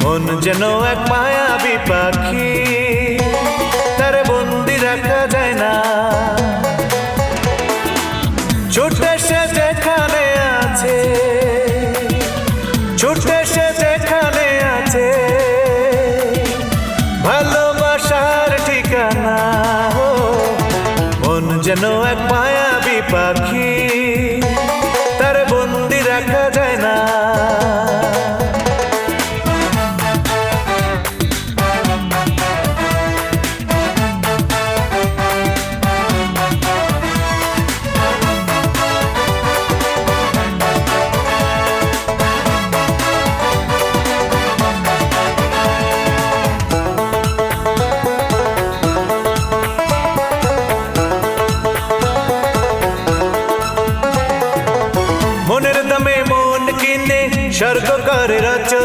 মন যেন এক মায়াবী পাখি, তার বন্দি রাখা যায় না। ছুটে সে যেখানে আছে, ছুটে সে যেখানে আছে, ভালোবাসার ঠিকানা। মন যেন এক মায়াবী পাখি, তার বন্দি রাখা যায় না। মনের দামে মন কিনে স্বর্গ করে রচনা।